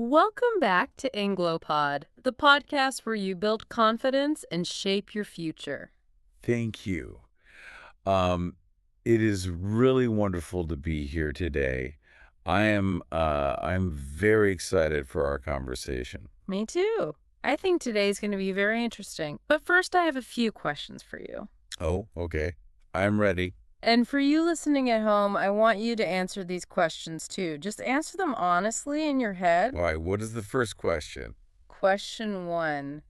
Welcome back to Anglopod, the podcast where you build confidence and shape your future. Thank you. Um, it is really wonderful to be here today. I'm very excited for our conversation. Me too. I think today's going to be very interesting. But first, I have a few questions for you. Oh, okay. I'm ready. And for you listening at home, I want you to answer these questions too. Just answer them honestly in your head. All right, what is the first question? Question 1.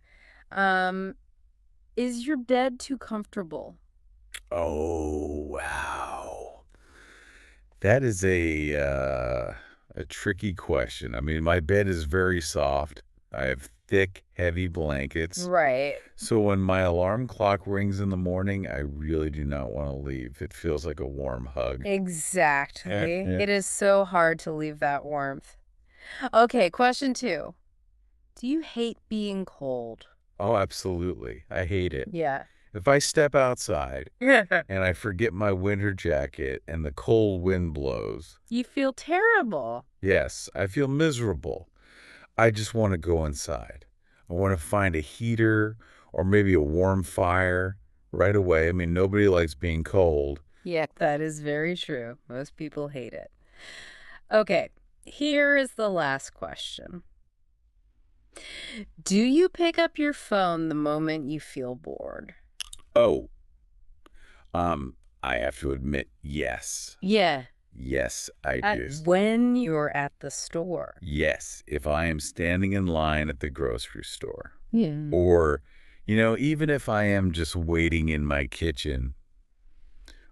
Is your bed too comfortable? Oh, wow. That is a tricky question. I mean, my bed is very soft. I have thick, heavy blankets. Right. So when my alarm clock rings in the morning, I really do not want to leave. It feels like a warm hug. Exactly. Yeah. It is so hard to leave that warmth. Okay, question 2. Do you hate being cold? Oh, absolutely. I hate it. Yeah. If I step outside Yeah. and I forget my winter jacket and the cold wind blows, You feel terrible. yes, I feel miserable. I just want to go inside. I want to find a heater or maybe a warm fire right away. I mean, nobody likes being cold. Yeah, that is very true. Most people hate it. Okay, here is the last question. Do you pick up your phone the moment you feel bored? Oh, I have to admit, yes. Yeah. Yes, I do. When you're at the store. Yes, if I am standing in line at the grocery store. Yeah. Or, even if I am just waiting in my kitchen,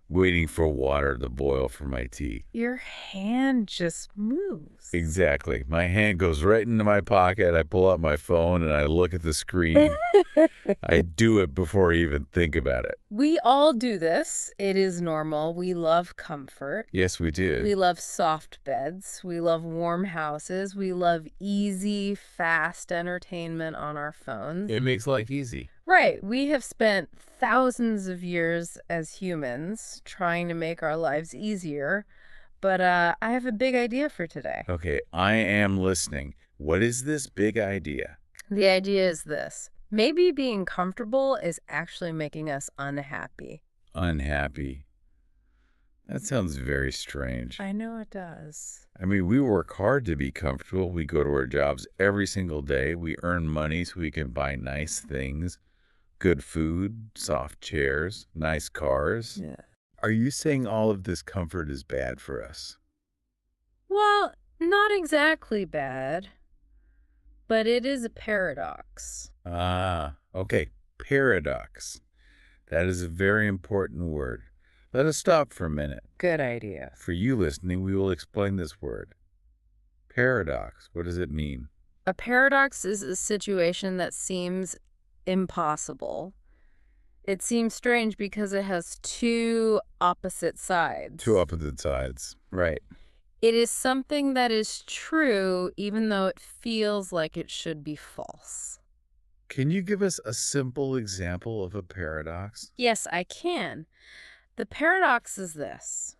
waiting for water to boil for my tea. Your hand just moves. Exactly. My hand goes right into my pocket. I pull out my phone and I look at the screen. I do it before I even think about it. We all do this. It is normal. We love comfort. Yes, we do. We love soft beds. We love warm houses. We love easy, fast entertainment on our phones. It makes life easy. Right. We have spent thousands of years as humans trying to make our lives easier. But I have a big idea for today. Okay, I am listening. What is this big idea? The idea is this. Maybe being comfortable is actually making us unhappy. Unhappy. That sounds very strange. I know it does. I mean, we work hard to be comfortable. We go to our jobs every single day. We earn money so we can buy nice things, good food, soft chairs, nice cars. Yeah. Are you saying all of this comfort is bad for us? Well, not exactly bad, but it is a paradox. Ah, okay. Paradox. That is a very important word. Let us stop for a minute. Good idea. For you listening, we will explain this word. Paradox. What does it mean? A paradox is a situation that seems impossible. It seems strange because it has two opposite sides. Two opposite sides. Right. It is something that is true even though it feels like it should be false. Can you give us a simple example of a paradox? Yes, I can. The paradox is this.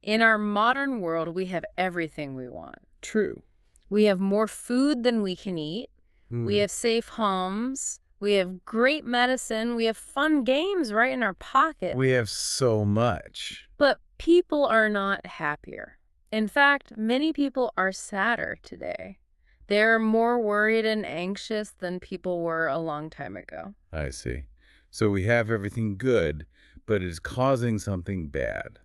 In our modern world, we have everything we want. True. We have more food than we can eat. We have safe homes. We have great medicine. We have fun games right in our pocket. We have so much. But people are not happier. In fact, many people are sadder today. They're more worried and anxious than people were a long time ago. I see. So we have everything good, but it's causing something bad.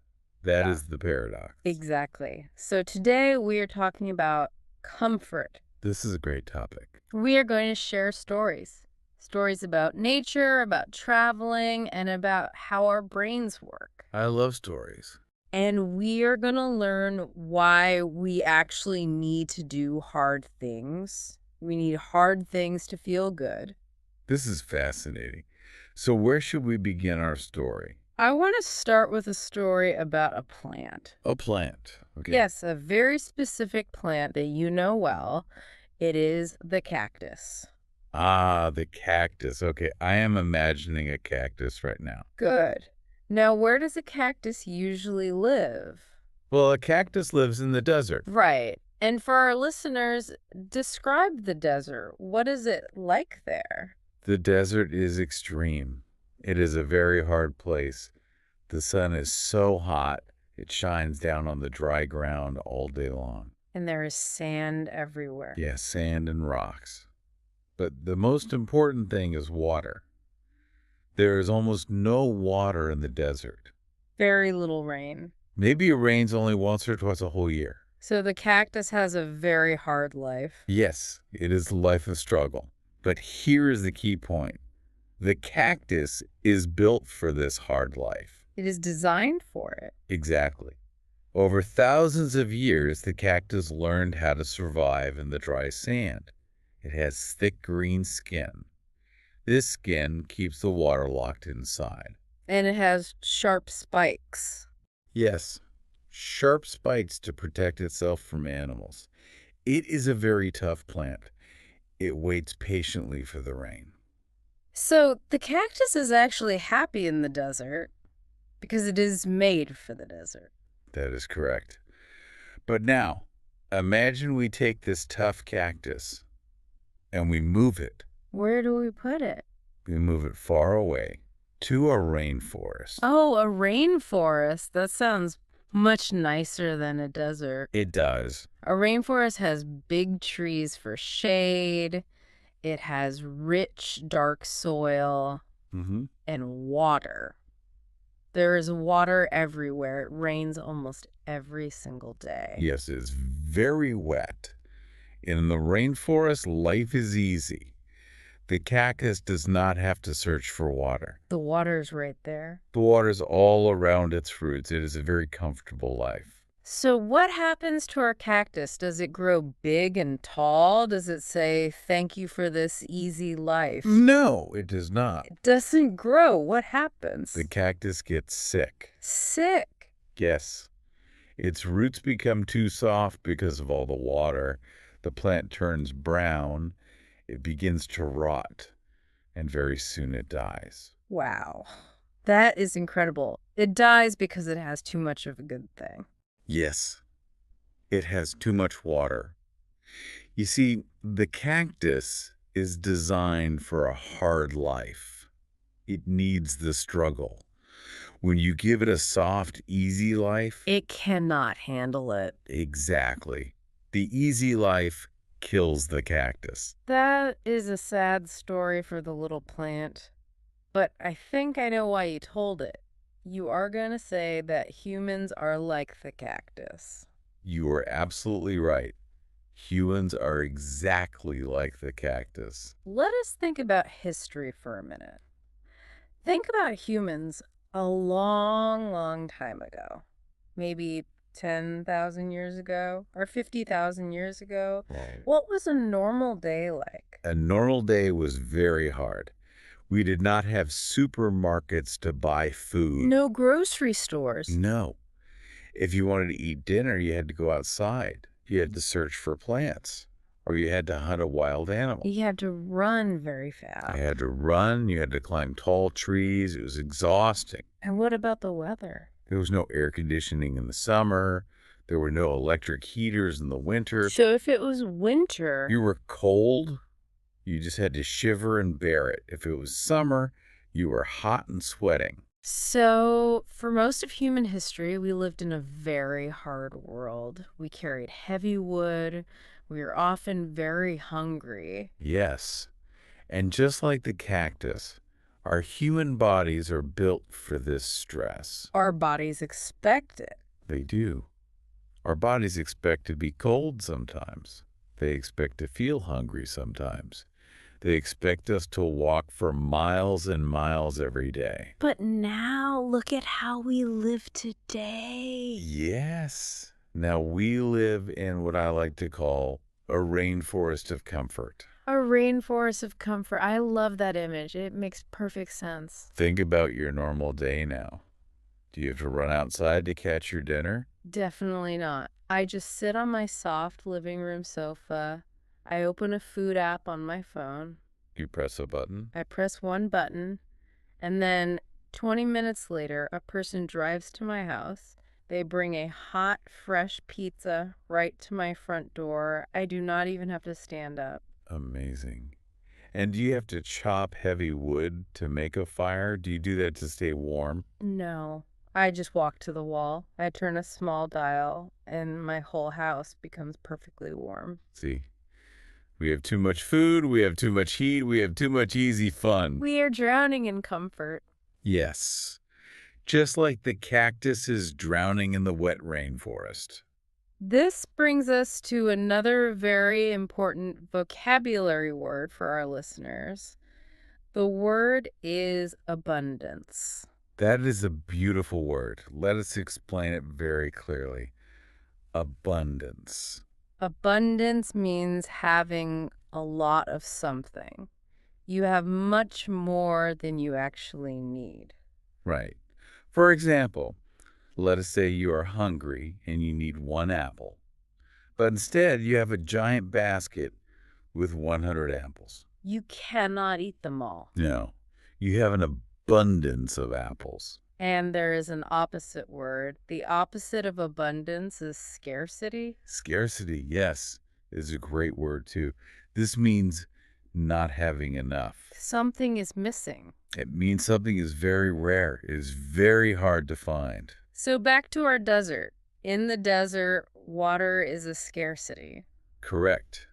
That is the paradox. Exactly. So today we are talking about comfort. This is a great topic. We are going to share stories. Stories about nature, about traveling, and about how our brains work. I love stories. And we are going to learn why we actually need to do hard things. We need hard things to feel good. This is fascinating. So where should we begin our story? I want to start with a story about a plant. A plant. Okay. Yes, a very specific plant that you know well. It is the cactus. Ah, the cactus. Okay, I am imagining a cactus right now. Good. Now, where does a cactus usually live? Well, a cactus lives in the desert. Right. And for our listeners, describe the desert. What is it like there? The desert is extreme. It is a very hard place. The sun is so hot, it shines down on the dry ground all day long. And there is sand everywhere. Yes, sand and rocks. But the most important thing is water. There is almost no water in the desert. Very little rain. Maybe it rains only once or twice a whole year. So the cactus has a very hard life. Yes, it is a life of struggle. But here is the key point. The cactus is built for this hard life. It is designed for it. Exactly. Over thousands of years, the cactus learned how to survive in the dry sand. It has thick green skin. This skin keeps the water locked inside. And it has sharp spikes. Yes, sharp spikes to protect itself from animals. It is a very tough plant. It waits patiently for the rain. So the cactus is actually happy in the desert because it is made for the desert. That is correct. But now, imagine we take this tough cactus and we move it. Where do we put it? We move it far away to a rainforest. Oh, a rainforest. That sounds much nicer than a desert. It does. A rainforest has big trees for shade. It has rich, dark soil and water. There is water everywhere. It rains almost every single day. Yes, it's very wet. In the rainforest, life is easy. The cactus does not have to search for water. The water's right there. The water's all around its roots. It is a very comfortable life. So what happens to our cactus? Does it grow big and tall? Does it say, thank you for this easy life? No, it does not. It doesn't grow. What happens? The cactus gets sick. Sick. Yes. Its roots become too soft because of all the water. The plant turns brown. It begins to rot. And very soon it dies. Wow. That is incredible. It dies because it has too much of a good thing. Yes. It has too much water. You see, the cactus is designed for a hard life. It needs the struggle. When you give it a soft, easy life... it cannot handle it. Exactly. The easy life kills the cactus. That is a sad story for the little plant. But I think I know why you told it. You are going to say that humans are like the cactus. You are absolutely right. Humans are exactly like the cactus. Let us think about history for a minute. Think about humans a long, long time ago. Maybe 10,000 years ago or 50,000 years ago. Right. What was a normal day like? A normal day was very hard. We did not have supermarkets to buy food. No grocery stores. No. If you wanted to eat dinner, you had to go outside. You had to search for plants, or you had to hunt a wild animal. You had to run very fast. You had to run. You had to climb tall trees. It was exhausting. And what about the weather? There was no air conditioning in the summer. There were no electric heaters in the winter. So if it was winter... you were cold. You just had to shiver and bear it. If it was summer, you were hot and sweating. So, for most of human history, we lived in a very hard world. We carried heavy wood. We were often very hungry. Yes. And just like the cactus, our human bodies are built for this stress. Our bodies expect it. They do. Our bodies expect to be cold sometimes. They expect to feel hungry sometimes. They expect us to walk for miles and miles every day. But now, look at how we live today. Yes. Now we live in what I like to call a rainforest of comfort. A rainforest of comfort. I love that image. It makes perfect sense. Think about your normal day now. Do you have to run outside to catch your dinner? Definitely not. I just sit on my soft living room sofa. I open a food app on my phone. You press a button? I press one button, and then 20 minutes later, a person drives to my house, They bring a hot, fresh pizza right to my front door. I do not even have to stand up. Amazing. And do you have to chop heavy wood to make a fire? Do you do that to stay warm? No, I just walk to the wall. I turn a small dial, and my whole house becomes perfectly warm. See, we have too much food, we have too much heat, we have too much easy fun. We are drowning in comfort. Yes, just like the cactus is drowning in the wet rainforest. This brings us to another very important vocabulary word for our listeners. The word is abundance. That is a beautiful word. Let us explain it very clearly. Abundance. Abundance means having a lot of something. You have much more than you actually need. Right. For example, let us say you are hungry and you need one apple, but instead you have a giant basket with 100 apples. You cannot eat them all. No, you have an abundance of apples. And there is an opposite word. The opposite of abundance is scarcity. Scarcity, yes, is a great word too. This means not having enough. Something is missing. It means something is very rare, is very hard to find. So back to our desert. In the desert, water is a scarcity. Correct.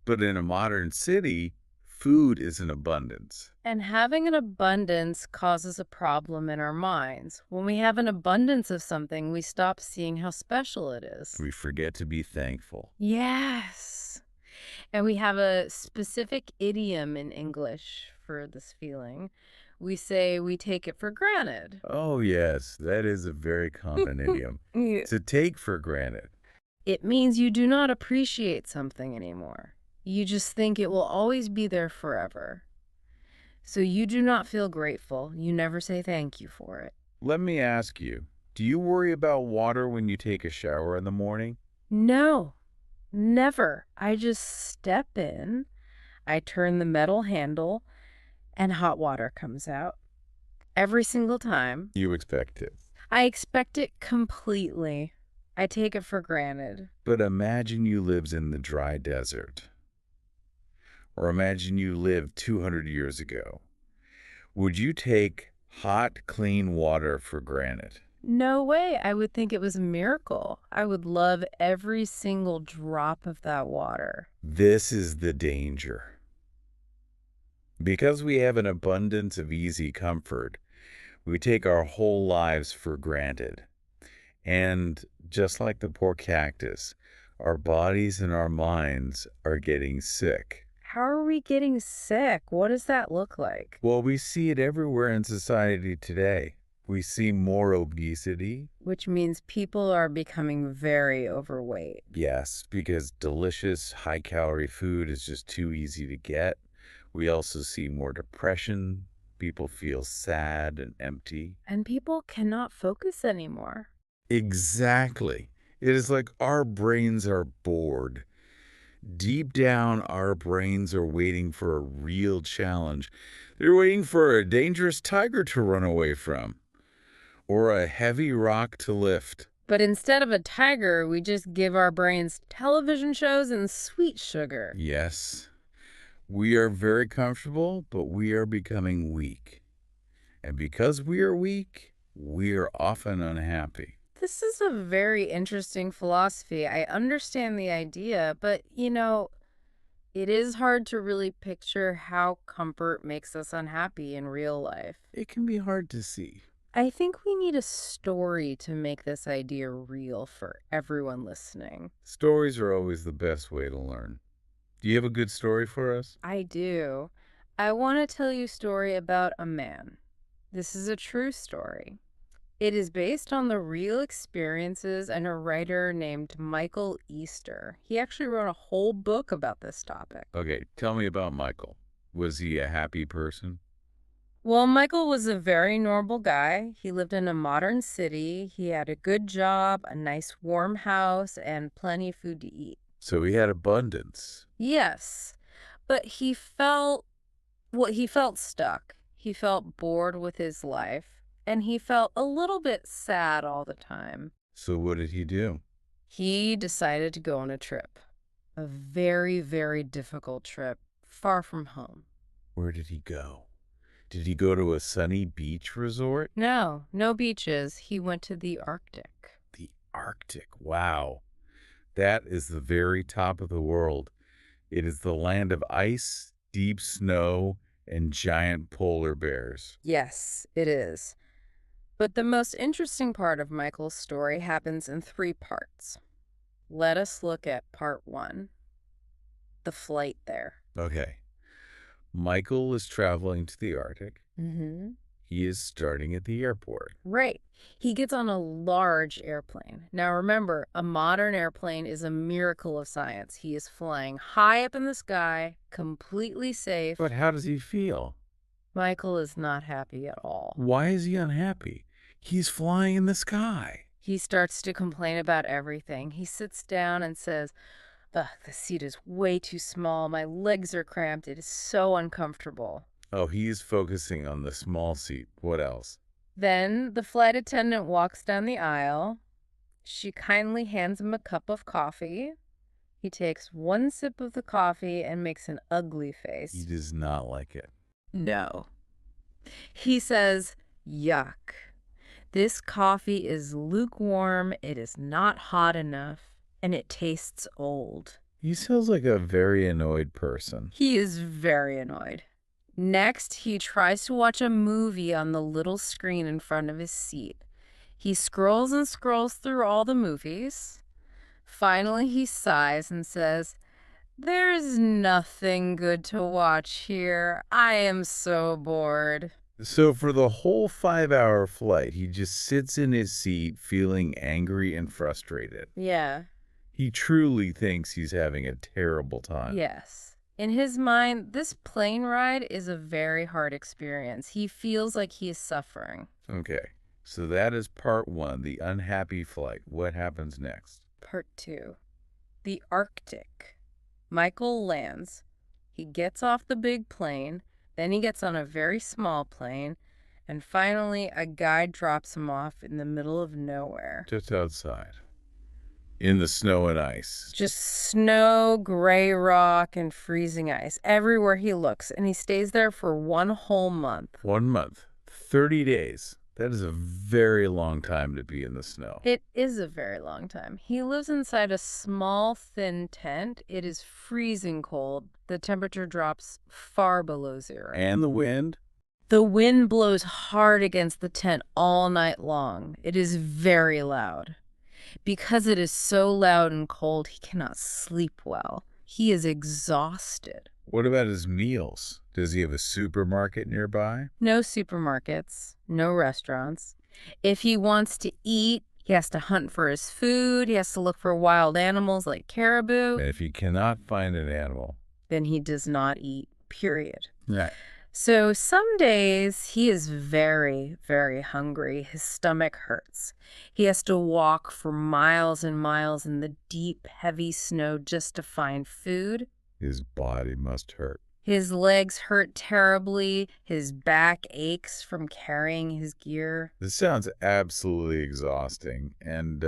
But in a modern city, food is in abundance. And having an abundance causes a problem in our minds. When we have an abundance of something, we stop seeing how special it is. We forget to be thankful. Yes. And we have a specific idiom in English for this feeling. We say we take it for granted. Oh, yes, that is a very common idiom. Yeah. To take for granted. It means you do not appreciate something anymore. You just think it will always be there forever. So you do not feel grateful. You never say thank you for it. Let me ask you, do you worry about water when you take a shower in the morning? No, never. I just step in, I turn the metal handle, and hot water comes out. Every single time. You expect it. I expect it completely. I take it for granted. But imagine you lived in the dry desert. Or imagine you lived 200 years ago. Would you take hot, clean water for granted? No way. I would think it was a miracle. I would love every single drop of that water. This is the danger. Because we have an abundance of easy comfort, we take our whole lives for granted. And just like the poor cactus, our bodies and our minds are getting sick. How are we getting sick? What does that look like? Well, we see it everywhere in society today. We see more obesity. Which means people are becoming very overweight. Yes, because delicious, high-calorie food is just too easy to get. We also see more depression. People feel sad and empty. And people cannot focus anymore. Exactly. It is like our brains are bored. Deep down, our brains are waiting for a real challenge. They're waiting for a dangerous tiger to run away from, or a heavy rock to lift. But instead of a tiger, we just give our brains television shows and sweet sugar. Yes, we are very comfortable, but we are becoming weak. And because we are weak, we are often unhappy. This is a very interesting philosophy. I understand the idea, but, it is hard to really picture how comfort makes us unhappy in real life. It can be hard to see. I think we need a story to make this idea real for everyone listening. Stories are always the best way to learn. Do you have a good story for us? I do. I want to tell you a story about a man. This is a true story. It is based on the real experiences of a writer named Michael Easter. He actually wrote a whole book about this topic. Okay, tell me about Michael. Was he a happy person? Well, Michael was a very normal guy. He lived in a modern city. He had a good job, a nice warm house, and plenty of food to eat. So he had abundance. Yes, but he felt stuck. He felt bored with his life. And he felt a little bit sad all the time. So what did he do? He decided to go on a trip. A very, very difficult trip, far from home. Where did he go? Did he go to a sunny beach resort? No, no beaches. He went to the Arctic. The Arctic. Wow. That is the very top of the world. It is the land of ice, deep snow, and giant polar bears. Yes, it is. But the most interesting part of Michael's story happens in 3 parts. Let us look at part 1, the flight there. Okay. Michael is traveling to the Arctic. Mm-hmm. He is starting at the airport. Right. He gets on a large airplane. Now remember, a modern airplane is a miracle of science. He is flying high up in the sky, completely safe. But how does he feel? Michael is not happy at all. Why is he unhappy? He's flying in the sky. He starts to complain about everything. He sits down and says, "Ugh, the seat is way too small. My legs are cramped. It is so uncomfortable." Oh, he's focusing on the small seat. What else? Then the flight attendant walks down the aisle. She kindly hands him a cup of coffee. He takes 1 sip of the coffee and makes an ugly face. He does not like it. No. He says, "Yuck. This coffee is lukewarm, it is not hot enough, and it tastes old." He sounds like a very annoyed person. He is very annoyed. Next, he tries to watch a movie on the little screen in front of his seat. He scrolls and scrolls through all the movies. Finally, he sighs and says, "There's nothing good to watch here. I am so bored." So for the whole 5-hour flight, he just sits in his seat feeling angry and frustrated. Yeah. He truly thinks he's having a terrible time. Yes. In his mind, this plane ride is a very hard experience. He feels like he is suffering. Okay, so that is part 1, the unhappy flight. What happens next? Part 2, the Arctic. Michael lands. He gets off the big plane, then he gets on a very small plane, and finally a guide drops him off in the middle of nowhere. Just outside. In the snow and ice. Just snow, gray rock, and freezing ice everywhere he looks, and he stays there for 1 whole month. 1 month. 30 days. That is a very long time to be in the snow. It is a very long time. He lives inside a small, thin tent. It is freezing cold. The temperature drops far below 0. And the wind? The wind blows hard against the tent all night long. It is very loud. Because it is so loud and cold, he cannot sleep well. He is exhausted. What about his meals? Does he have a supermarket nearby? No supermarkets, no restaurants. If he wants to eat, he has to hunt for his food. He has to look for wild animals like caribou. And if he cannot find an animal, then he does not eat, period. right. So some days he is very, very hungry. His stomach hurts. He has to walk for miles and miles in the deep, heavy snow just to find food. His body must hurt. His legs hurt terribly. His back aches from carrying his gear. This sounds absolutely exhausting. And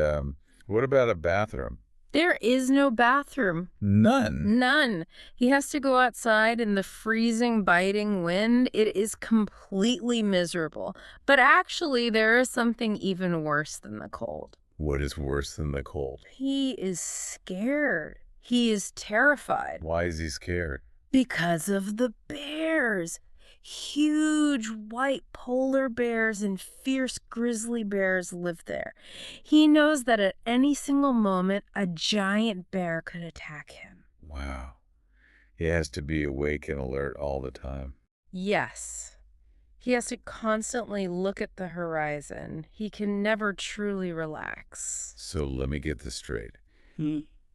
what about a bathroom? There is no bathroom. None. None. He has to go outside in the freezing, biting wind. It is completely miserable. But actually, there is something even worse than the cold. What is worse than the cold? He is scared. He is terrified. Why is he scared? Because of the bears. Huge white polar bears and fierce grizzly bears live there. He knows that at any single moment, a giant bear could attack him. Wow. He has to be awake and alert all the time. Yes. He has to constantly look at the horizon. He can never truly relax. So let me get this straight.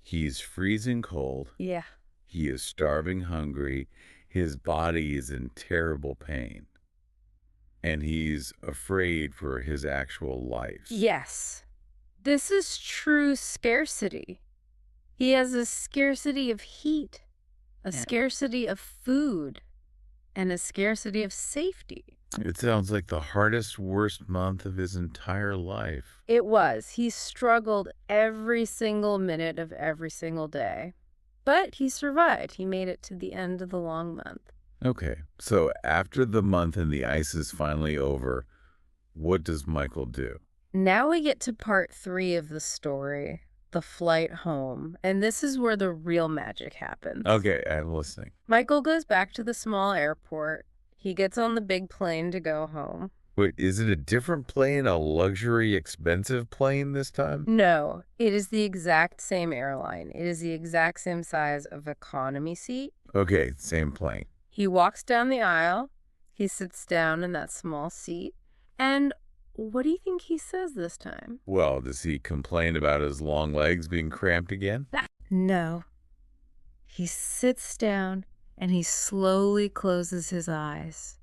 He's freezing cold. Yeah. He is starving hungry. His body is in terrible pain. And he's afraid for his actual life. Yes. This is true scarcity. He has a scarcity of heat, a scarcity of food, and a scarcity of safety. It sounds like the hardest, worst month of his entire life. It was. He struggled every single minute of every single day. But he survived. He made it to the end of the long month. Okay, so after the month and the ice is finally over, what does Michael do? Now we get to part 3 of the story, the flight home. And this is where the real magic happens. Okay, I'm listening. Michael goes back to the small airport. He gets on the big plane to go home. Wait, is it a different plane, a luxury, expensive plane this time? No, it is the exact same airline. It is the exact same size of economy seat. Okay, same plane. He walks down the aisle. He sits down in that small seat. And what do you think he says this time? Well, does he complain about his long legs being cramped again? No. He sits down and he slowly closes his eyes.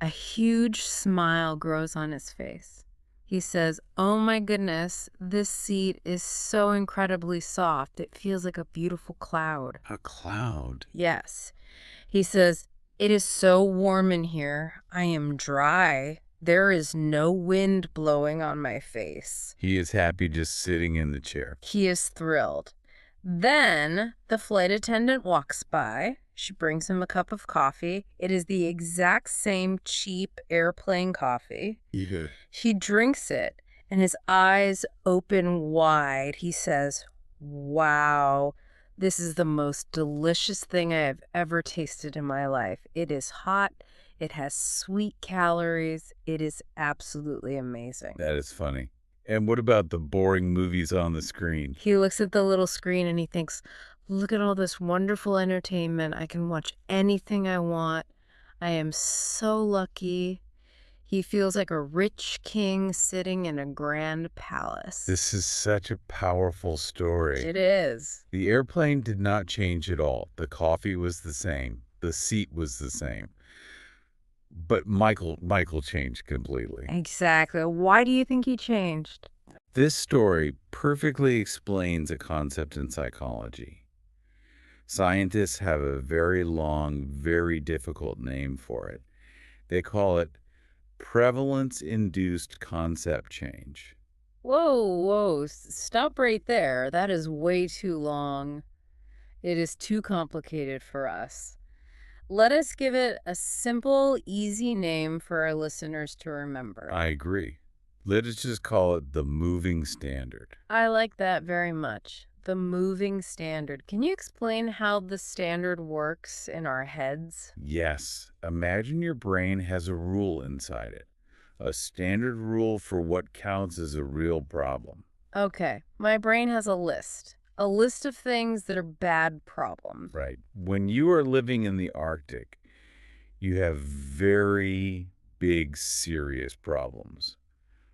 A huge smile grows on his face. He says, "Oh my goodness, this seat is so incredibly soft. It feels like a beautiful cloud." A cloud? Yes. He says, "It is so warm in here. I am dry. There is no wind blowing on my face." He is happy just sitting in the chair. He is thrilled. Then the flight attendant walks by. She brings him a cup of coffee. It is the exact same cheap airplane coffee. Yeah. He drinks it, and his eyes open wide. He says, "Wow, this is the most delicious thing I have ever tasted in my life. It is hot. It has sweet calories. It is absolutely amazing." That is funny. And what about the boring movies on the screen? He looks at the little screen and he thinks, "Look at all this wonderful entertainment. I can watch anything I want. I am so lucky." He feels like a rich king sitting in a grand palace. This is such a powerful story. It is. The airplane did not change at all. The coffee was the same. The seat was the same. But Michael changed completely. Exactly. Why do you think he changed? This story perfectly explains a concept in psychology. Scientists have a very long, very difficult name for it. They call it Prevalence-Induced Concept Change. Whoa. Stop right there. That is way too long. It is too complicated for us. Let us give it a simple, easy name for our listeners to remember. I agree. Let us just call it the moving standard. I like that very much. The moving standard. Can you explain how the standard works in our heads? Yes. Imagine your brain has a rule inside it. A standard rule for what counts as a real problem. Okay, my brain has a list. A list of things that are bad problems. Right. When you are living in the Arctic, you have very big, serious problems.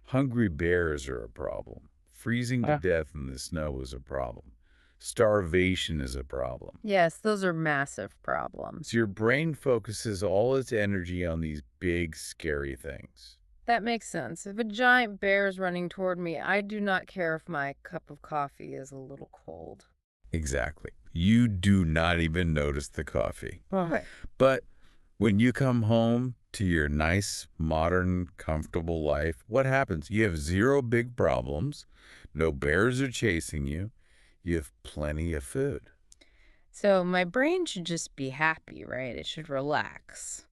Hungry bears are a problem. Freezing to death in the snow is a problem. Starvation is a problem. Yes, those are massive problems. So your brain focuses all its energy on these big, scary things. That makes sense. If a giant bear is running toward me, I do not care if my cup of coffee is a little cold. Exactly. You do not even notice the coffee. Right. But when you come home to your nice, modern, comfortable life, what happens? You have zero big problems. No bears are chasing you. You have plenty of food. So my brain should just be happy, right? It should relax.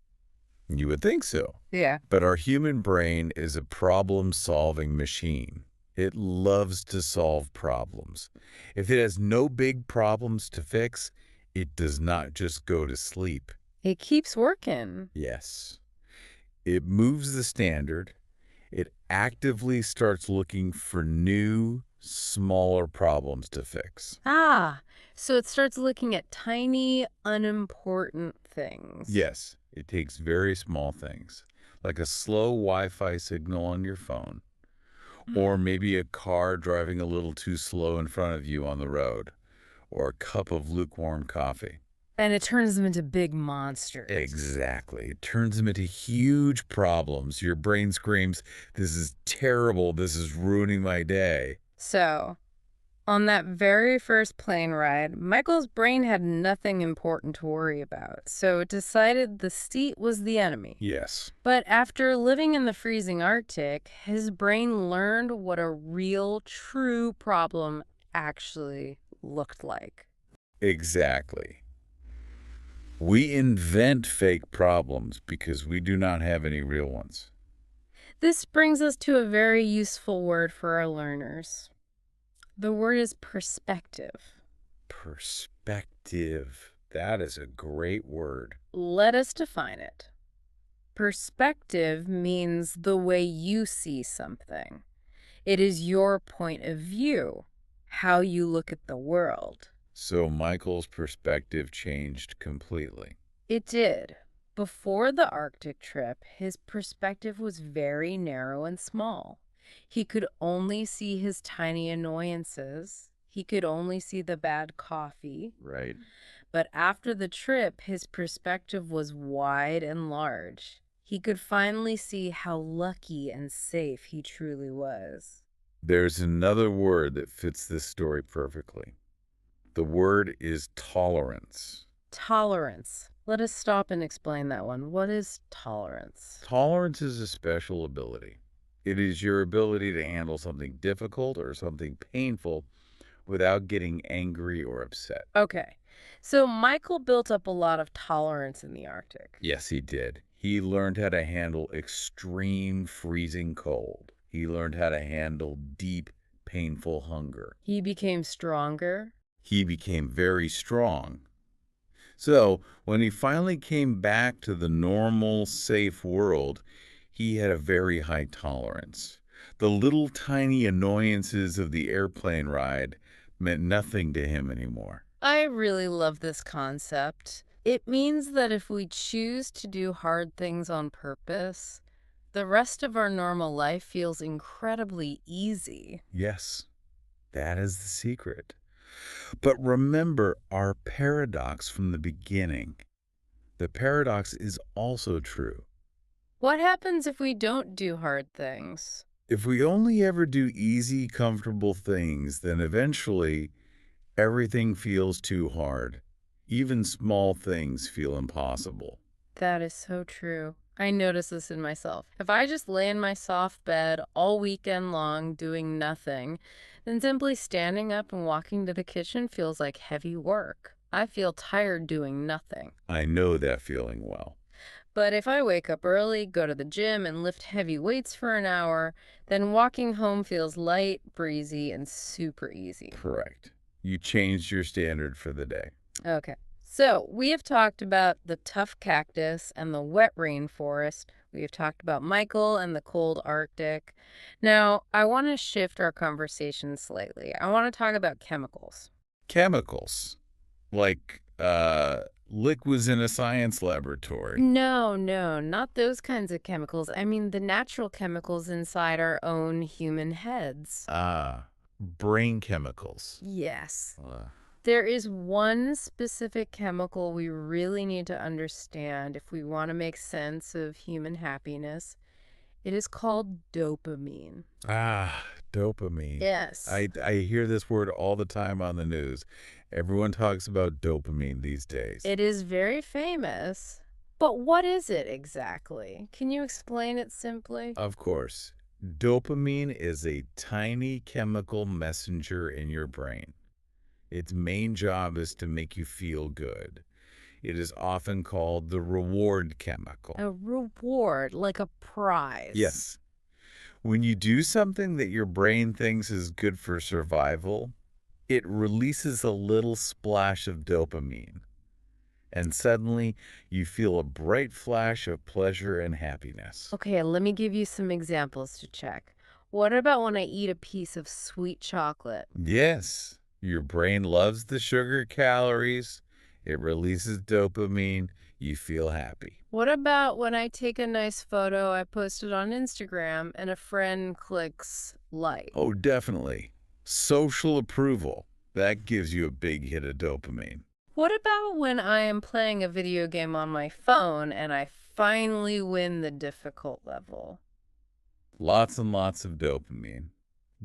You would think so. Yeah. But our human brain is a problem-solving machine. It loves to solve problems. If it has no big problems to fix, it does not just go to sleep. It keeps working. Yes. It moves the standard. It actively starts looking for new, smaller problems to fix. So it starts looking at tiny, unimportant things. Yes, it takes very small things, like a slow Wi-Fi signal on your phone, or maybe a car driving a little too slow in front of you on the road, or a cup of lukewarm coffee. And it turns them into big monsters. Exactly. It turns them into huge problems. Your brain screams, "This is terrible. This is ruining my day." So On that very first plane ride, Michael's brain had nothing important to worry about, so it decided the seat was the enemy. Yes. But after living in the freezing Arctic, his brain learned what a real, true problem actually looked like. Exactly. We invent fake problems because we do not have any real ones. This brings us to a very useful word for our learners. The word is perspective. Perspective. That is a great word. Let us define it. Perspective means the way you see something. It is your point of view, how you look at the world. So Michael's perspective changed completely. It did. Before the Arctic trip, his perspective was very narrow and small. He could only see his tiny annoyances. He could only see the bad coffee. Right. But after the trip, his perspective was wide and large. He could finally see how lucky and safe he truly was. There's another word that fits this story perfectly. The word is tolerance. Tolerance. Let us stop and explain that one. What is tolerance? Tolerance is a special ability. It is your ability to handle something difficult or something painful without getting angry or upset. Okay, so Michael built up a lot of tolerance in the Arctic. Yes, he did. He learned how to handle extreme freezing cold. He learned how to handle deep, painful hunger. He became stronger. He became very strong. So, when he finally came back to the normal, safe world, he had a very high tolerance. The little tiny annoyances of the airplane ride meant nothing to him anymore. I really love this concept. It means that if we choose to do hard things on purpose, the rest of our normal life feels incredibly easy. Yes, that is the secret. But remember our paradox from the beginning. The paradox is also true. What happens if we don't do hard things? If we only ever do easy, comfortable things, then eventually everything feels too hard. Even small things feel impossible. That is so true. I notice this in myself. If I just lay in my soft bed all weekend long doing nothing, then simply standing up and walking to the kitchen feels like heavy work. I feel tired doing nothing. I know that feeling well. But if I wake up early, go to the gym, and lift heavy weights for an hour, then walking home feels light, breezy, and super easy. Correct. You changed your standard for the day. Okay. So we have talked about the tough cactus and the wet rainforest. We have talked about Michael and the cold Arctic. Now, I want to shift our conversation slightly. I want to talk about chemicals. Chemicals, like liquids in a science laboratory. No, not those kinds of chemicals. I mean the natural chemicals inside our own human heads. Brain chemicals. Yes. There is one specific chemical we really need to understand if we want to make sense of human happiness. It is called dopamine. Dopamine. Yes. I hear this word all the time on the news. Everyone talks about dopamine these days. It is very famous. But what is it exactly? Can you explain it simply? Of course. Dopamine is a tiny chemical messenger in your brain. Its main job is to make you feel good. It is often called the reward chemical. A reward, like a prize. Yes. When you do something that your brain thinks is good for survival, it releases a little splash of dopamine. And suddenly, you feel a bright flash of pleasure and happiness. Okay, let me give you some examples to check. What about when I eat a piece of sweet chocolate? Yes. Your brain loves the sugar calories. It releases dopamine. You feel happy. What about when I take a nice photo I posted on Instagram and a friend clicks like? Oh, definitely. Social approval. That gives you a big hit of dopamine. What about when I am playing a video game on my phone and I finally win the difficult level? Lots and lots of dopamine.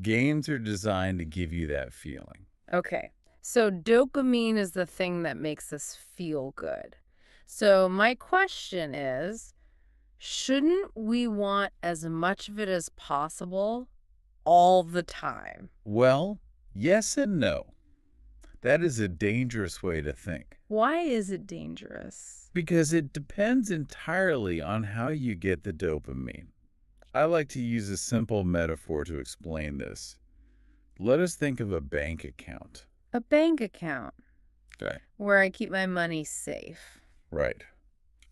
Games are designed to give you that feeling. Okay, so dopamine is the thing that makes us feel good. So my question is, shouldn't we want as much of it as possible all the time? Well, yes and no. That is a dangerous way to think Why is it dangerous? because it depends entirely on how you get the dopamine. I like to use a simple metaphor to explain this. Let us think of a bank account. A bank account Okay. where I keep my money safe. Right.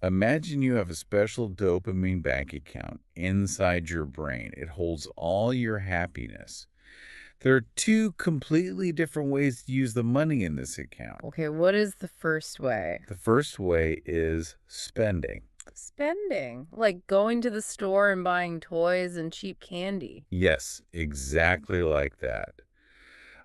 Imagine you have a special dopamine bank account inside your brain. It holds all your happiness. There are two completely different ways to use the money in this account. Okay, what is the first way? The first way is spending. Spending, like going to the store and buying toys and cheap candy. Yes, exactly like that.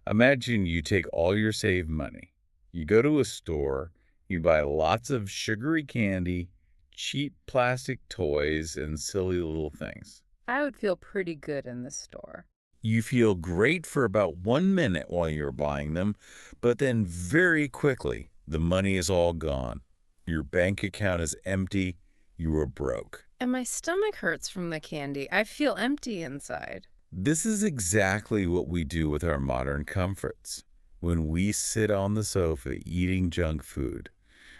Imagine you take all your saved money. You go to a store, you buy lots of sugary candy, cheap plastic toys, and silly little things. I would feel pretty good in the store. You feel great for about 1 minute while you're buying them, but then very quickly, the money is all gone. Your bank account is empty. You are broke. And my stomach hurts from the candy. I feel empty inside. This is exactly what we do with our modern comforts. When we sit on the sofa eating junk food,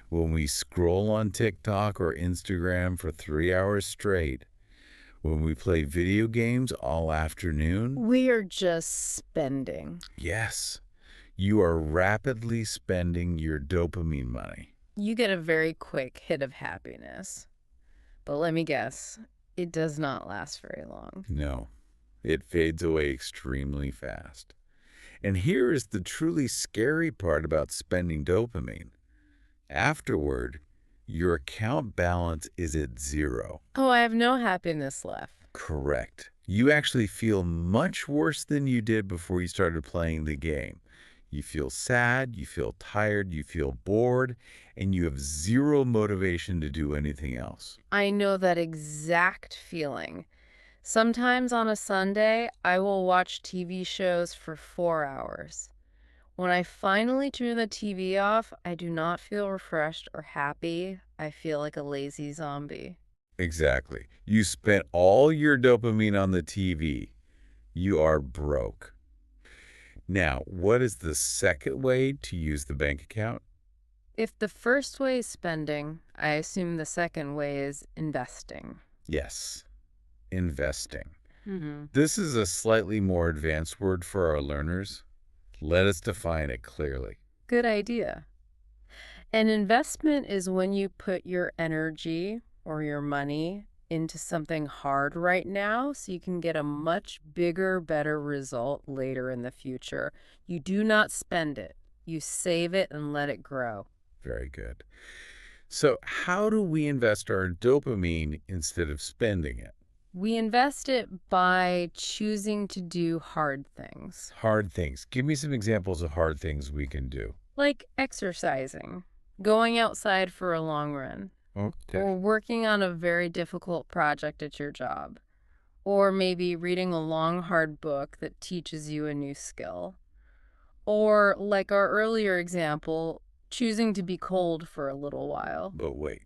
when we scroll on TikTok or Instagram for 3 hours straight, when we play video games all afternoon, We are just spending. yes, you are rapidly spending your dopamine money. You get a very quick hit of happiness. But let me guess, it does not last very long. No, it fades away extremely fast. And here is the truly scary part about spending dopamine. Afterward, your account balance is at zero. Oh, I have no happiness left. Correct. You actually feel much worse than you did before you started playing the game. You feel sad, you feel tired, you feel bored, and you have zero motivation to do anything else. I know that exact feeling. Sometimes on a Sunday, I will watch TV shows for 4 hours. When I finally turn the TV off, I do not feel refreshed or happy. I feel like a lazy zombie. Exactly. You spent all your dopamine on the TV. You are broke. Now, what is the second way to use the bank account? If the first way is spending, I assume the second way is investing. Yes, investing. Mm-hmm. This is a slightly more advanced word for our learners. Let us define it clearly. Good idea. An investment is when you put your energy or your money into something hard right now so you can get a much bigger, better result later in the future. You do not spend it. You save it and let it grow. Very good. So how do we invest our dopamine instead of spending it? We invest it by choosing to do hard things, Hard things. Give me some examples of hard things we can do. like exercising, going outside for a long run, Okay. or working on a very difficult project at your job, or maybe reading a long, hard book that teaches you a new skill, or, like our earlier example, choosing to be cold for a little while. But wait,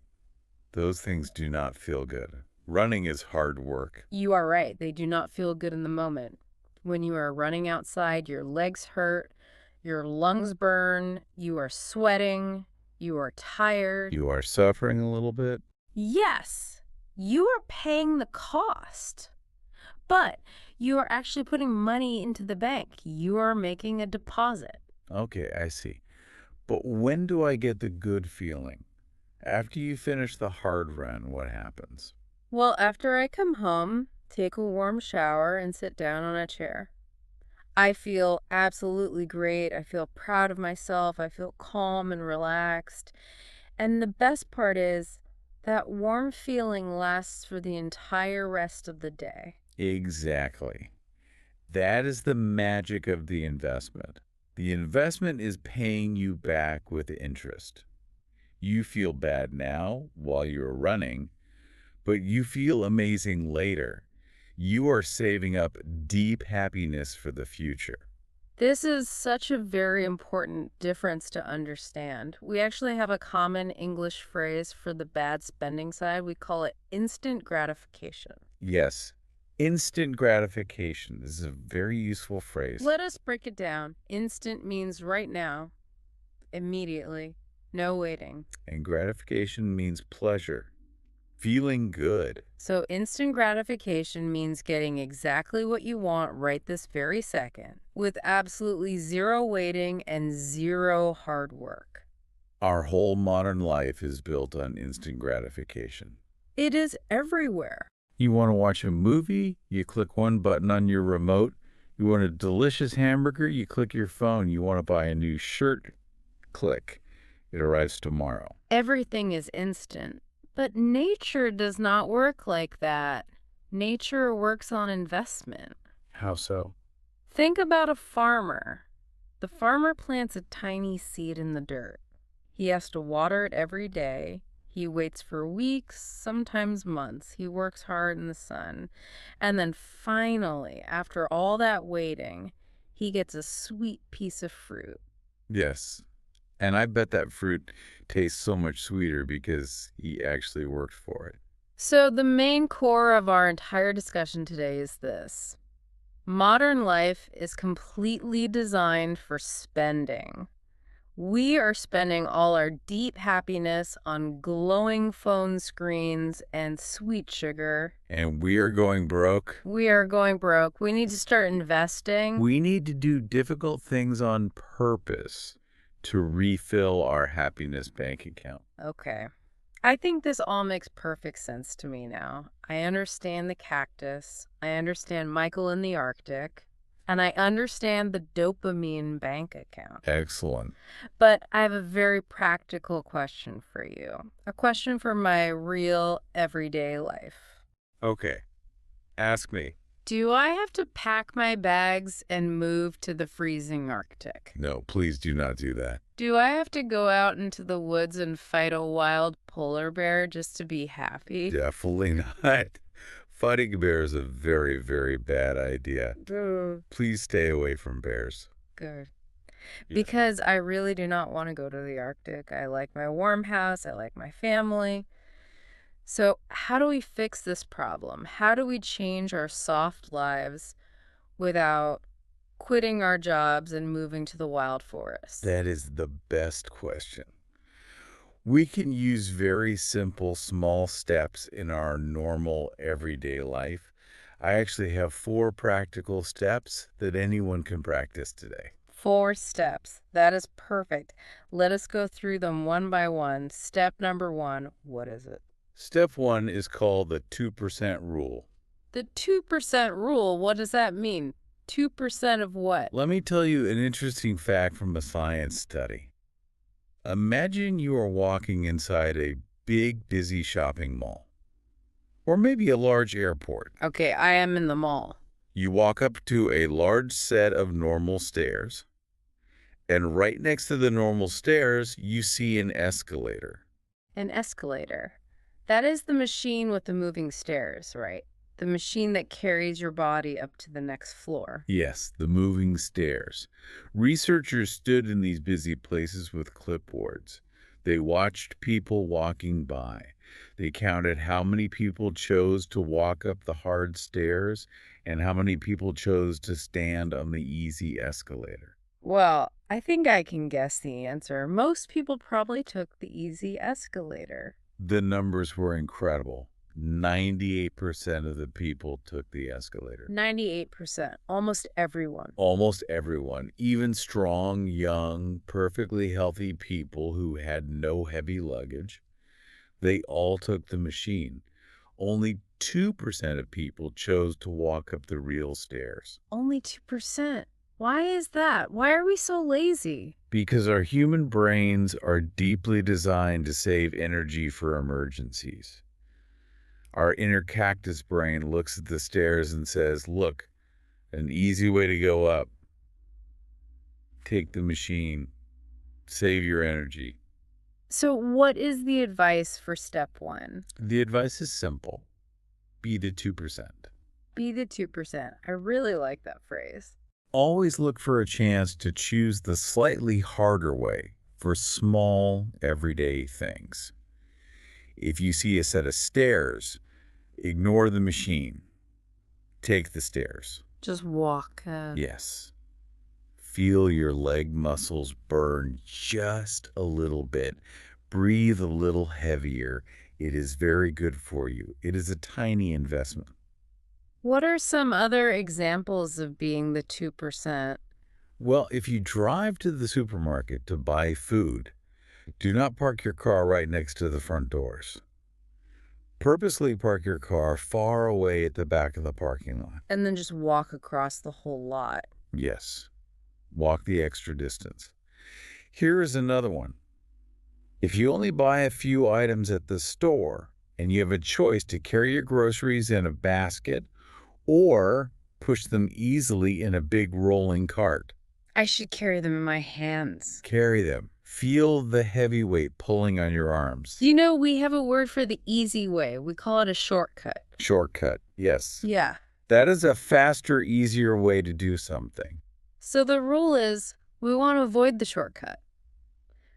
those things do not feel good. Running is hard work. You are right. They do not feel good in the moment. When you are running outside, your legs hurt, your lungs burn, you are sweating, you are tired. You are suffering a little bit? Yes, you are paying the cost, but you are actually putting money into the bank. You are making a deposit. Okay, I see. But when do I get the good feeling? After you finish the hard run, what happens? Well, after I come home, take a warm shower and sit down on a chair. I feel absolutely great. I feel proud of myself. I feel calm and relaxed. And the best part is that warm feeling lasts for the entire rest of the day. Exactly. That is the magic of the investment. The investment is paying you back with interest. You feel bad now while you're running, but you feel amazing later. You are saving up deep happiness for the future. This is such a very important difference to understand. We actually have a common English phrase for the bad spending side. We call it instant gratification. Yes, instant gratification. This is a very useful phrase. Let us break it down. Instant means right now, immediately, no waiting. And gratification means pleasure, feeling good. So instant gratification means getting exactly what you want right this very second, with absolutely zero waiting and zero hard work. Our whole modern life is built on instant gratification. It is everywhere. You want to watch a movie? You click one button on your remote. You want a delicious hamburger? You click your phone. You want to buy a new shirt? Click. It arrives tomorrow. Everything is instant. But nature does not work like that. Nature works on investment. How so? Think about a farmer. The farmer plants a tiny seed in the dirt. He has to water it every day. He waits for weeks, sometimes months. He works hard in the sun. And then finally, after all that waiting, he gets a sweet piece of fruit. Yes. And I bet that fruit tastes so much sweeter because he actually worked for it. So the main core of our entire discussion today is this. Modern life is completely designed for spending. We are spending all our deep happiness on glowing phone screens and sweet sugar. And we are going broke. We are going broke. We need to start investing. We need to do difficult things on purpose to refill our happiness bank account. Okay. I think this all makes perfect sense to me now. I understand the cactus. I understand Michael in the Arctic. And I understand the dopamine bank account. Excellent. But I have a very practical question for you. A question for my real everyday life. Okay. Ask me. Do I have to pack my bags and move to the freezing Arctic? No, please do not do that. Do I have to go out into the woods and fight a wild polar bear just to be happy? Definitely not. Fighting a bear is a very, very bad idea. Please stay away from bears. Good. Yeah. Because I really do not want to go to the Arctic. I like my warm house. I like my family. So how do we fix this problem? How do we change our soft lives without quitting our jobs and moving to the wild forest? That is the best question. We can use very simple, small steps in our normal, everyday life. I actually have 4 practical steps that anyone can practice today. 4 steps. That is perfect. Let us go through them one by one. Step number 1, what is it? Step 1 is called the 2% rule. The 2% rule, what does that mean? 2% of what? Let me tell you an interesting fact from a science study. Imagine you are walking inside a big, busy shopping mall, or maybe a large airport. Okay, I am in the mall. You walk up to a large set of normal stairs, and right next to the normal stairs, you see an escalator. An escalator. That is the machine with the moving stairs, right? The machine that carries your body up to the next floor. Yes, the moving stairs. Researchers stood in these busy places with clipboards. They watched people walking by. They counted how many people chose to walk up the hard stairs and how many people chose to stand on the easy escalator. Well, I think I can guess the answer. Most people probably took the easy escalator. The numbers were incredible. 98% of the people took the escalator. 98%. Almost everyone. Almost everyone, even strong, young, perfectly healthy people who had no heavy luggage, they all took the machine. Only 2% of people chose to walk up the real stairs. Only 2%. Why is that? Why are we so lazy? Because our human brains are deeply designed to save energy for emergencies. Our inner cactus brain looks at the stairs and says, look, an easy way to go up. Take the machine. Save your energy. So what is the advice for step 1? The advice is simple. Be the 2%. Be the 2%. I really like that phrase. Always look for a chance to choose the slightly harder way for small, everyday things. If you see a set of stairs, ignore the machine. Take the stairs. Just walk. Yes. Feel your leg muscles burn just a little bit. Breathe a little heavier. It is very good for you. It is a tiny investment. What are some other examples of being the 2%? Well, if you drive to the supermarket to buy food, do not park your car right next to the front doors. Purposely park your car far away at the back of the parking lot. And then just walk across the whole lot. Yes. Walk the extra distance. Here is another one. If you only buy a few items at the store and you have a choice to carry your groceries in a basket or push them easily in a big rolling cart, I should carry them in my hands. carry them. Feel the heavy weight pulling on your arms. You know, we have a word for the easy way. We call it a shortcut. Shortcut, yes. Yeah. That is a faster, easier way to do something. So the rule is we want to avoid the shortcut.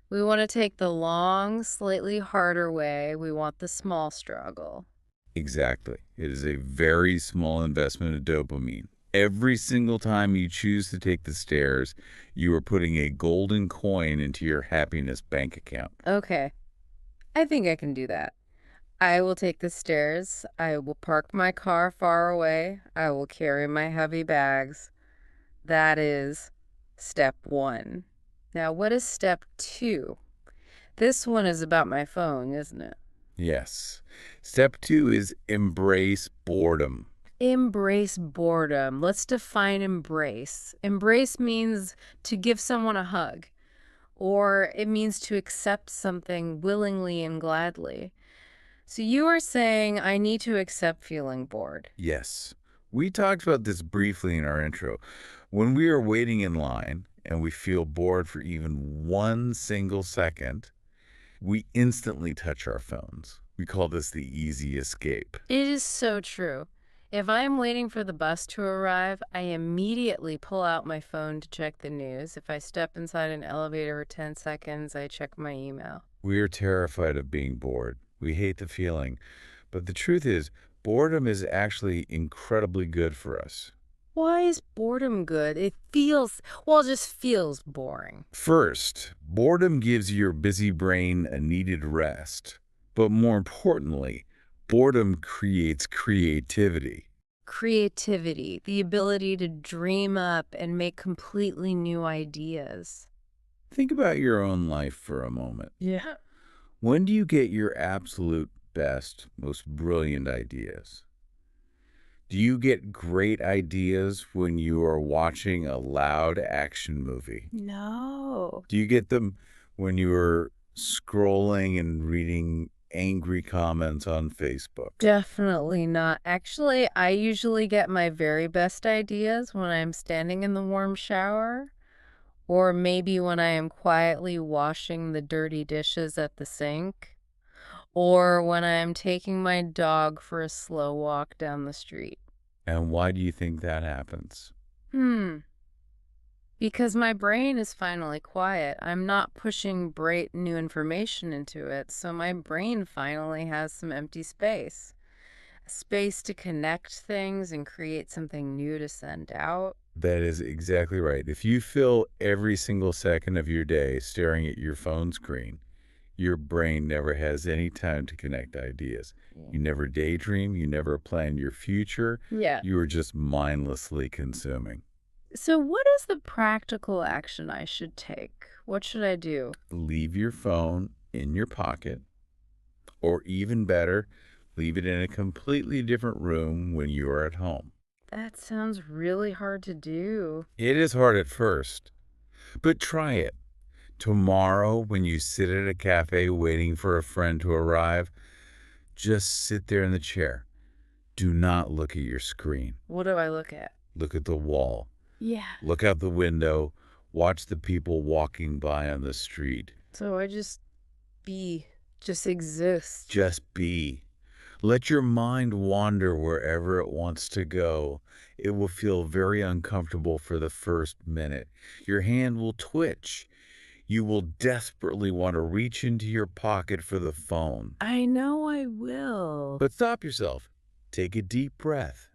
We want to take the long, slightly harder way. We want the small struggle. Exactly. It is a very small investment of dopamine. Every single time you choose to take the stairs, you are putting a golden coin into your happiness bank account. Okay. I think I can do that. I will take the stairs. I will park my car far away. I will carry my heavy bags. That is step 1. Now, what is step 2? This one is about my phone, isn't it? Yes. Step 2 is embrace boredom. Embrace boredom. Let's define embrace. Embrace means to give someone a hug, or it means to accept something willingly and gladly. So you are saying I need to accept feeling bored. Yes. We talked about this briefly in our intro. When we are waiting in line and we feel bored for even 1 single second, we instantly touch our phones. We call this the easy escape. It is so true. If I am waiting for the bus to arrive, I immediately pull out my phone to check the news. If I step inside an elevator for 10 seconds, I check my email. We are terrified of being bored. We hate the feeling. But the truth is, boredom is actually incredibly good for us. Why is boredom good? It just feels boring. First, boredom gives your busy brain a needed rest. But more importantly, boredom creates creativity. Creativity, the ability to dream up and make completely new ideas. Think about your own life for a moment. Yeah. When do you get your absolute best, most brilliant ideas? Do you get great ideas when you are watching a loud action movie? No. Do you get them when you are scrolling and reading angry comments on Facebook? Definitely not. Actually, I usually get my very best ideas when I'm standing in the warm shower, or maybe when I am quietly washing the dirty dishes at the sink, or when I am taking my dog for a slow walk down the street. And why do you think that happens? Because my brain is finally quiet. I'm not pushing bright new information into it, so my brain finally has some empty space. Space to connect things and create something new to send out. That is exactly right. If you fill every single second of your day staring at your phone screen, your brain never has any time to connect ideas. You never daydream. You never plan your future. Yeah. You are just mindlessly consuming. So what is the practical action I should take? What should I do? Leave your phone in your pocket, or even better, leave it in a completely different room when you are at home. That sounds really hard to do. It is hard at first, but try it. Tomorrow, when you sit at a cafe waiting for a friend to arrive, just sit there in the chair. Do not look at your screen. What do I look at? Look at the wall. Yeah. Look out the window. Watch the people walking by on the street. So I just exist. Just be. Let your mind wander wherever it wants to go. It will feel very uncomfortable for the first minute. Your hand will twitch. You will desperately want to reach into your pocket for the phone. I know I will. But stop yourself. Take a deep breath.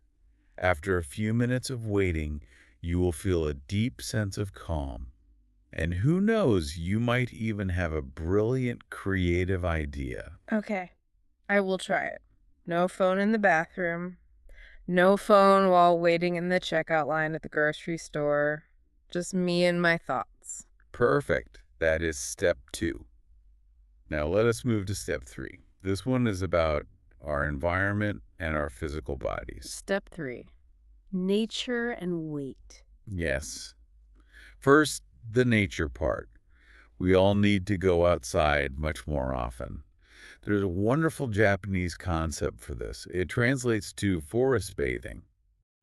After a few minutes of waiting, you will feel a deep sense of calm. And who knows, you might even have a brilliant creative idea. Okay, I will try it. No phone in the bathroom. No phone while waiting in the checkout line at the grocery store. Just me and my thoughts. Perfect. That is step 2. Now let us move to step 3. This one is about our environment and our physical bodies. Step 3. Nature and wait. Yes. First, the nature part. We all need to go outside much more often. There's a wonderful Japanese concept for this. It translates to forest bathing.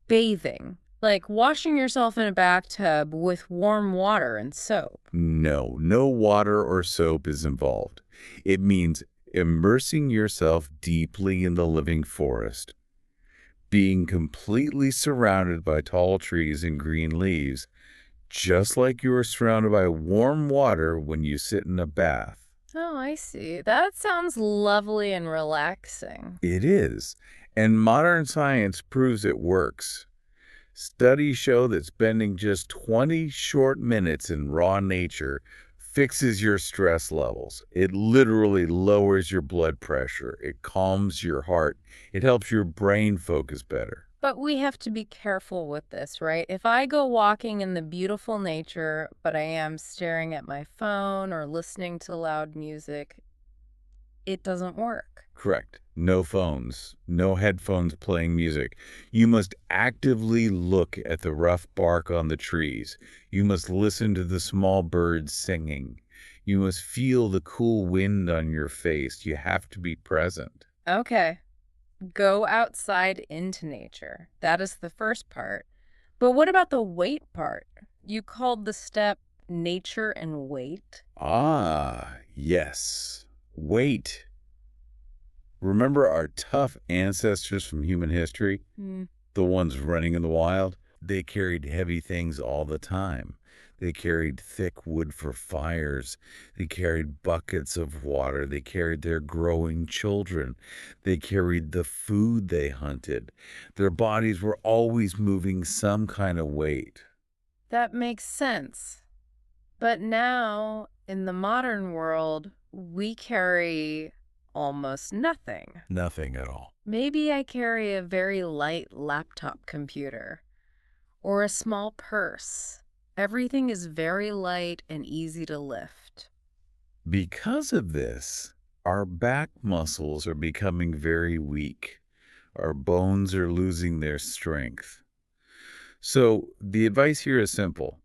Bathing. Like washing yourself in a bathtub with warm water and soap. No water or soap is involved. It means immersing yourself deeply in the living forest, being completely surrounded by tall trees and green leaves, just like you are surrounded by warm water when you sit in a bath. Oh, I see. That sounds lovely and relaxing. It is, and modern science proves it works. Studies show that spending just 20 short minutes in raw nature fixes your stress levels. It literally lowers your blood pressure. It calms your heart. It helps your brain focus better. But we have to be careful with this, right? If I go walking in the beautiful nature, but I am staring at my phone or listening to loud music, it doesn't work. Correct. No phones, no headphones playing music. You must actively look at the rough bark on the trees. You must listen to the small birds singing. You must feel the cool wind on your face. You have to be present. Okay. Go outside into nature. That is the first part. But what about the wait part? You called the step nature and wait? Ah, yes. Wait. Remember our tough ancestors from human history? The ones running in the wild? They carried heavy things all the time. They carried thick wood for fires. They carried buckets of water. They carried their growing children. They carried the food they hunted. Their bodies were always moving some kind of weight. That makes sense. But now, in the modern world, we carry almost nothing. Nothing at all. Maybe I carry a very light laptop computer or a small purse. Everything is very light and easy to lift. Because of this, our back muscles are becoming very weak. Our bones are losing their strength. So the advice here is simple.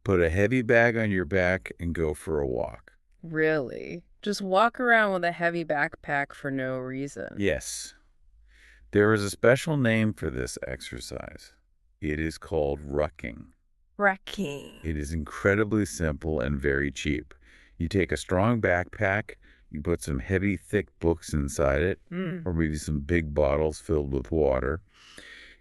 Put a heavy bag on your back and go for a walk. Really? Just walk around with a heavy backpack for no reason. Yes. There is a special name for this exercise. It is called rucking. Wrecking. It is incredibly simple and very cheap. You take a strong backpack, you put some heavy, thick books inside it, or maybe some big bottles filled with water.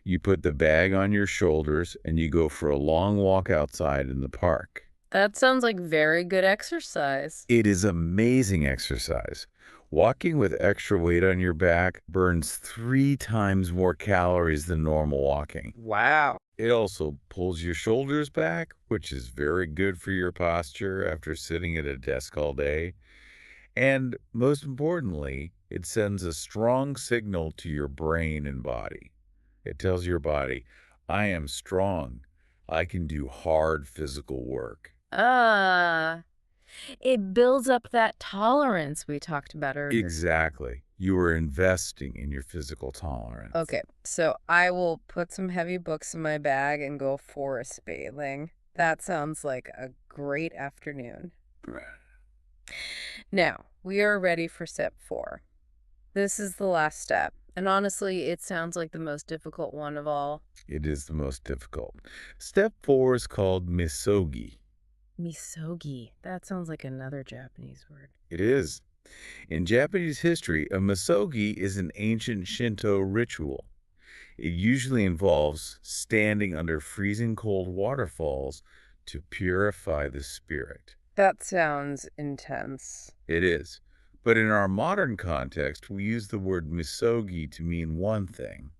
You put the bag on your shoulders, and you go for a long walk outside in the park. That sounds like very good exercise. It is amazing exercise. Walking with extra weight on your back burns 3 times more calories than normal walking. Wow. It also pulls your shoulders back, which is very good for your posture after sitting at a desk all day. And most importantly, it sends a strong signal to your brain and body. It tells your body, I am strong. I can do hard physical work. It builds up that tolerance we talked about earlier. Exactly. You are investing in your physical tolerance. Okay, so I will put some heavy books in my bag and go forest bathing. That sounds like a great afternoon. Now, we are ready for step 4. This is the last step, and honestly, it sounds like the most difficult one of all. It is the most difficult. Step 4 is called misogi. Misogi. That sounds like another Japanese word. It is. In Japanese history, a misogi is an ancient Shinto ritual. It usually involves standing under freezing cold waterfalls to purify the spirit. That sounds intense. It is. But in our modern context, we use the word misogi to mean one thing: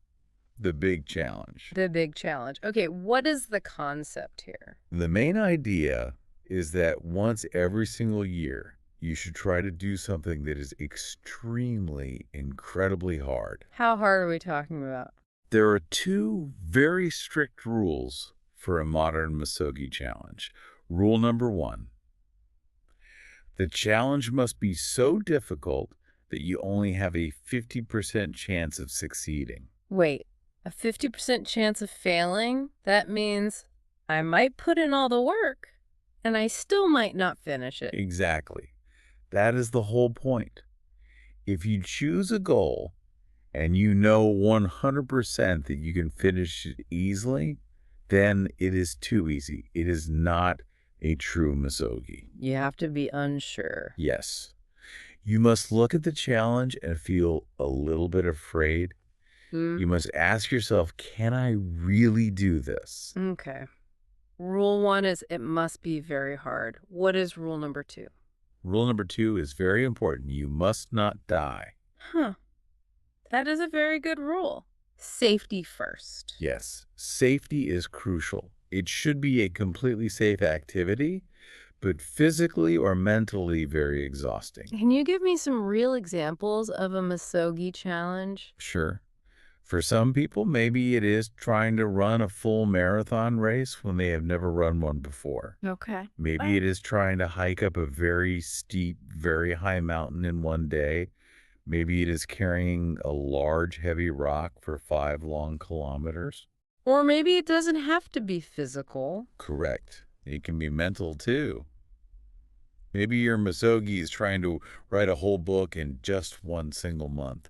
the big challenge. The big challenge. Okay, what is the concept here? The main idea is that once every single year, you should try to do something that is extremely, incredibly hard. How hard are we talking about? There are two very strict rules for a modern misogi challenge. Rule number one: the challenge must be so difficult that you only have a 50% chance of succeeding. Wait, a 50% chance of failing? That means I might put in all the work, and I still might not finish it. Exactly. That is the whole point. If you choose a goal and you know 100% that you can finish it easily, then it is too easy. It is not a true misogi. You have to be unsure. Yes. You must look at the challenge and feel a little bit afraid. You must ask yourself, can I really do this? Okay. Rule 1 is it must be very hard. What is rule number 2? Rule number 2 is very important. You must not die. Huh. That is a very good rule. Safety first. Yes, safety is crucial. It should be a completely safe activity, but physically or mentally very exhausting. Can you give me some real examples of a misogi challenge? Sure. For some people, maybe it is trying to run a full marathon race when they have never run one before. Okay. Maybe it is trying to hike up a very steep, very high mountain in one day. Maybe it is carrying a large, heavy rock for 5 long kilometers. Or maybe it doesn't have to be physical. Correct. It can be mental, too. Maybe your misogi is trying to write a whole book in just one single month,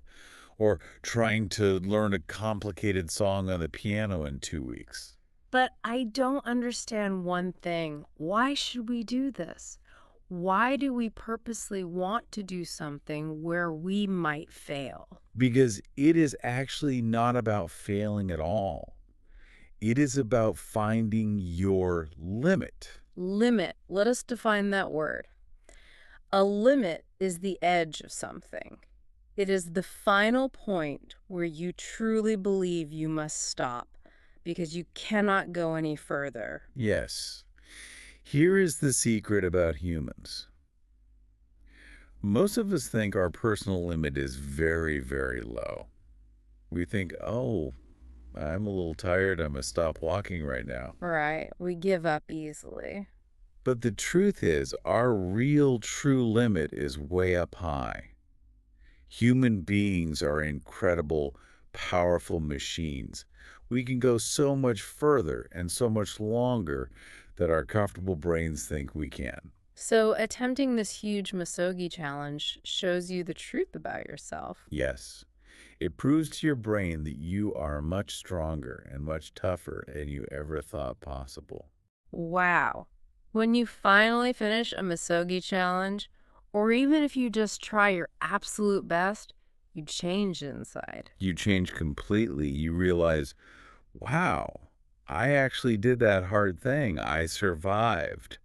or trying to learn a complicated song on the piano in 2 weeks. But I don't understand one thing. Why should we do this? Why do we purposely want to do something where we might fail? Because it is actually not about failing at all. It is about finding your limit. Limit. Let us define that word. A limit is the edge of something. It is the final point where you truly believe you must stop because you cannot go any further. Yes. Here is the secret about humans. Most of us think our personal limit is very, very low. We think, oh, I'm a little tired. I must stop walking right now. Right. We give up easily. But the truth is, our real true limit is way up high. Human beings are incredible, powerful machines. We can go so much further and so much longer that our comfortable brains think we can. So attempting this huge misogi challenge shows you the truth about yourself. Yes. It proves to your brain that you are much stronger and much tougher than you ever thought possible. Wow. When you finally finish a misogi challenge, or even if you just try your absolute best, you change inside. You change completely. You realize, wow, I actually did that hard thing. I survived.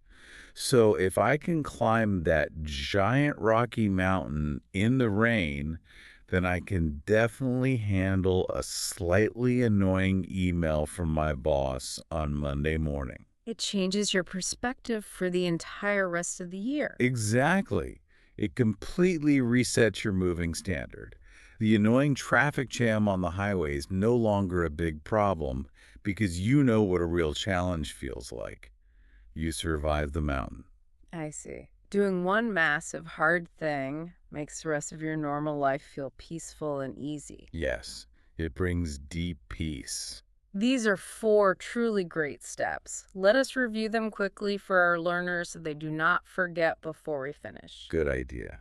So if I can climb that giant rocky mountain in the rain, then I can definitely handle a slightly annoying email from my boss on Monday morning. It changes your perspective for the entire rest of the year. Exactly. It completely resets your moving standard. The annoying traffic jam on the highway is no longer a big problem because you know what a real challenge feels like. You survive the mountain. I see. Doing one massive hard thing makes the rest of your normal life feel peaceful and easy. Yes, it brings deep peace. These are 4 truly great steps. Let us review them quickly for our learners so they do not forget before we finish. Good idea.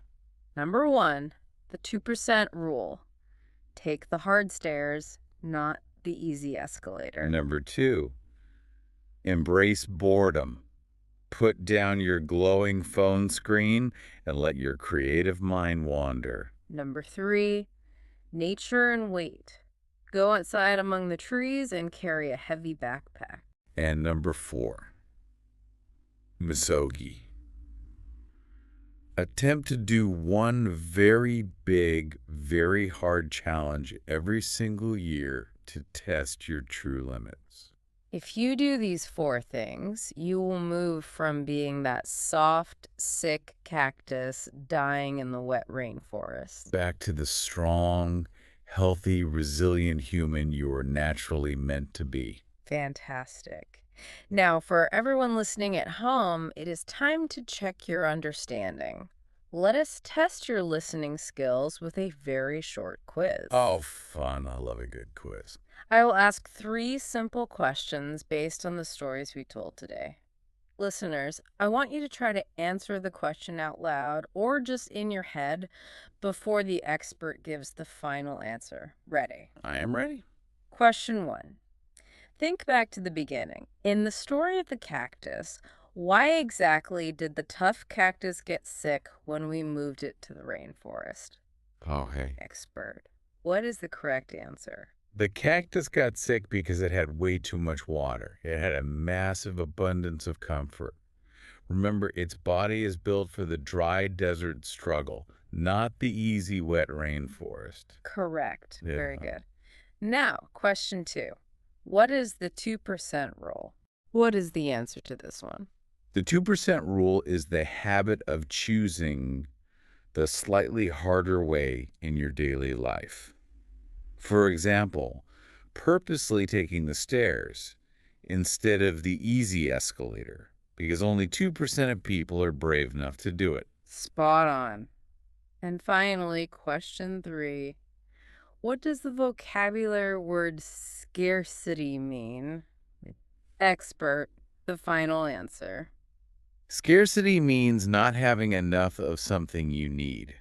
Number 1, the 2% rule. Take the hard stairs, not the easy escalator. Number 2, embrace boredom. Put down your glowing phone screen and let your creative mind wander. Number 3, nature and weight. Go outside among the trees and carry a heavy backpack. And number 4, misogi. Attempt to do one very big, very hard challenge every single year to test your true limits. If you do these 4 things, you will move from being that soft, sick cactus dying in the wet rainforest. Back to the strong, healthy, resilient human you are naturally meant to be. Fantastic. Now, for everyone listening at home, it is time to check your understanding. Let us test your listening skills with a very short quiz. Oh, fun. I love a good quiz. I will ask 3 simple questions based on the stories we told today. Listeners, I want you to try to answer the question out loud or just in your head before the expert gives the final answer. Ready? I am ready. Question 1. Think back to the beginning. In the story of the cactus, why exactly did the tough cactus get sick when we moved it to the rainforest? Okay. Expert, what is the correct answer? The cactus got sick because it had way too much water. It had a massive abundance of comfort. Remember, its body is built for the dry desert struggle, not the easy wet rainforest. Correct. Yeah. Very good. Now, question 2. What is the 2% rule? What is the answer to this one? The 2% rule is the habit of choosing the slightly harder way in your daily life. For example, purposely taking the stairs instead of the easy escalator, because only 2% of people are brave enough to do it. Spot on. And finally, question 3. What does the vocabulary word scarcity mean? Expert, the final answer. Scarcity means not having enough of something you need.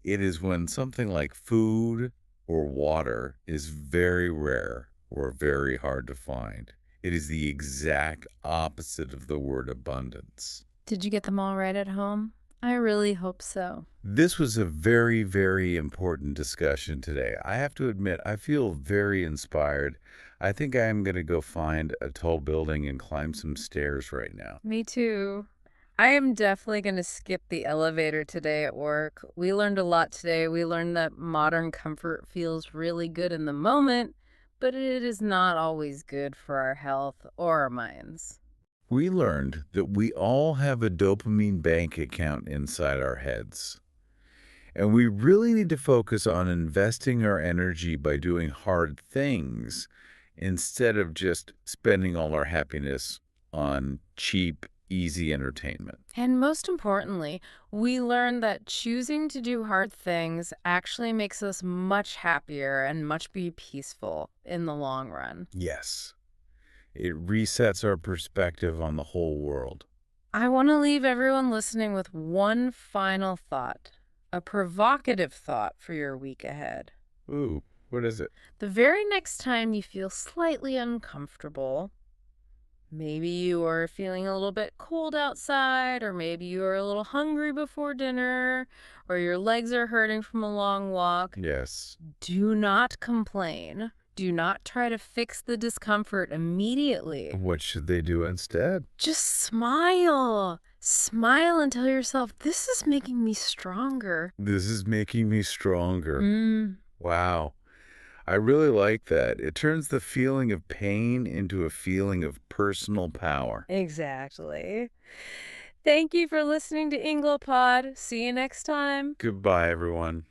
It is when something like food or water is very rare or very hard to find. It is the exact opposite of the word abundance. Did you get them all right at home? I really hope so. This was a very, very important discussion today. I have to admit, I feel very inspired. I think I am going to go find a tall building and climb some stairs right now. Me too. I am definitely going to skip the elevator today at work. We learned a lot today. We learned that modern comfort feels really good in the moment, but it is not always good for our health or our minds. We learned that we all have a dopamine bank account inside our heads. And we really need to focus on investing our energy by doing hard things instead of just spending all our happiness on cheap, easy entertainment. And most importantly, we learned that choosing to do hard things actually makes us much happier and much more peaceful in the long run. Yes. It resets our perspective on the whole world. I want to leave everyone listening with one final thought, a provocative thought for your week ahead. Ooh, what is it? The very next time you feel slightly uncomfortable, maybe you are feeling a little bit cold outside, or maybe you are a little hungry before dinner, or your legs are hurting from a long walk. Yes. Do not complain. Do not try to fix the discomfort immediately. What should they do instead? Just smile. Smile and tell yourself, this is making me stronger. This is making me stronger. Wow. I really like that. It turns the feeling of pain into a feeling of personal power. Exactly. Thank you for listening to EngloPod. See you next time. Goodbye, everyone.